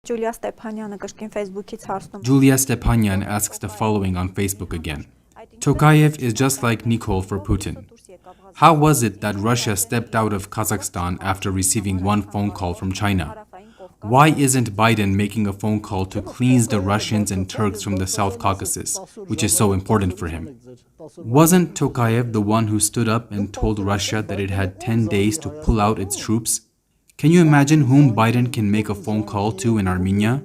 Julia Stepanyan կշկին Facebook-ից հարցնում։ Julia Stepanyan asks the following on Facebook again. Tokayev is just like Nikol for Putin. How was it that Russia stepped out of Kazakhstan after receiving one phone call from China? Why isn't Biden making a phone call to cleanse the Russians and Turks from the South Caucasus, which is so important for him? Wasn't Tokayev the one who stood up and told Russia that it had 10 days to pull out its troops? Can you imagine whom Biden can make a phone call to in Armenia?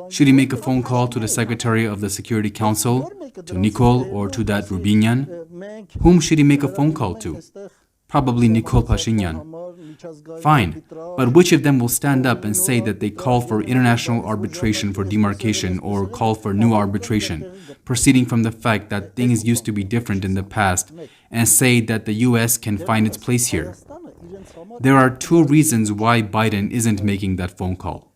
Should he make a phone call to the Secretary of the Security Council, to Nikol, or to that Rubinyan? Whom should he make a phone call to? Probably Nikol Pashinyan. Fine, but which of them will stand up and say that they call for international arbitration for demarcation or call for new arbitration, proceeding from the fact that things used to be different in the past, and say that the US can find its place here? There are two reasons why Biden isn't making that phone call.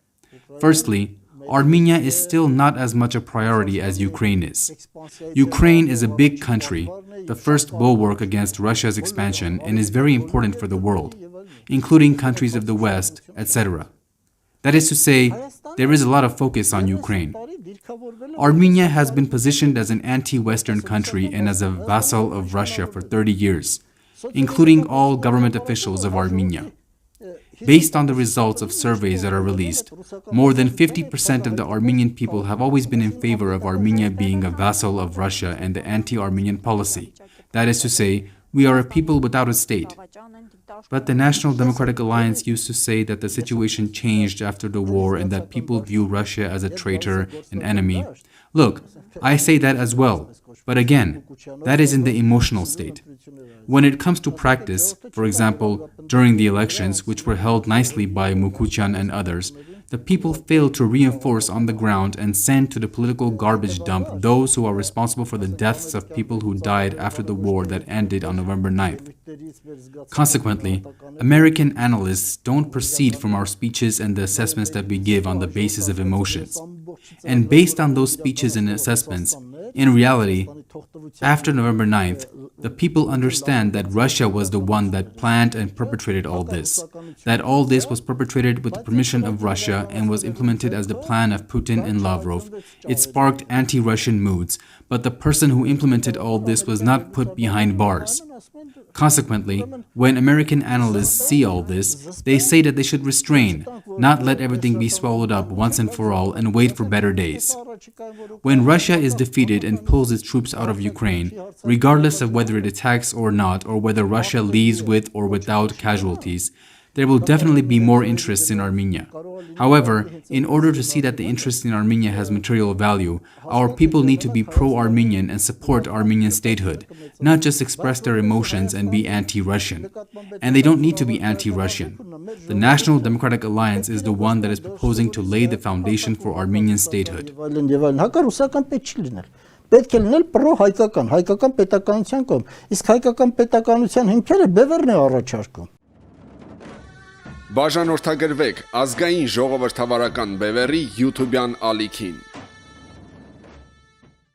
Firstly, Armenia is still not as much a priority as Ukraine is. Ukraine is a big country, the first bulwark against Russia's expansion, and is very important for the world, including countries of the West, etc. That is to say, there is a lot of focus on Ukraine. Armenia has been positioned as an anti-Western country and as a vassal of Russia for 30 years, including all government officials of Armenia. Based on the results of surveys that are released, more than 50% of the Armenian people have always been in favor of Armenia being a vassal of Russia and the anti-Armenian policy. That is to say, we are a people without a state. But the National Democratic Alliance used to say that the situation changed after the war and that people view Russia as a traitor, an enemy. Look, I say that as well. But again, that is in the emotional state. When it comes to practice, for example, during the elections, which were held nicely by Mukuchyan and others, the people failed to reinforce on the ground and send to the political garbage dump those who are responsible for the deaths of people who died after the war that ended on November 9th. Consequently, American analysts don't proceed from our speeches and the assessments that we give on the basis of emotions. And based on those speeches and assessments, in reality, after November 9th, the people understand that Russia was the one that planned and perpetrated all this, that all this was perpetrated with the permission of Russia and was implemented as the plan of Putin and Lavrov. It sparked anti-Russian moods, but the person who implemented all this was not put behind bars. Consequently, when American analysts see all this, they say that they should restrain, not let everything be swallowed up once and for all and wait for better days. When Russia is defeated and pulls its troops out of Ukraine, regardless of whether it attacks or not, or whether Russia leaves with or without casualties, there will definitely be more interest in Armenia. However, in order to see that the interest in Armenia has material value, our people need to be pro-Armenian and support Armenian statehood, not just express their emotions and be anti-Russian. And they don't need to be anti-Russian. The National Democratic Alliance is the one that is proposing to lay the foundation for Armenian statehood. Պետք է լինել պրո-հայկական, հայկական պետականության կողմ, իսկ հայկական պետականության հիմքերը բևեռն է առաջարկում։ Բաժանորդագրվեք ազգային ժողովրդավարական բևեռի YouTube-յան ալիքին։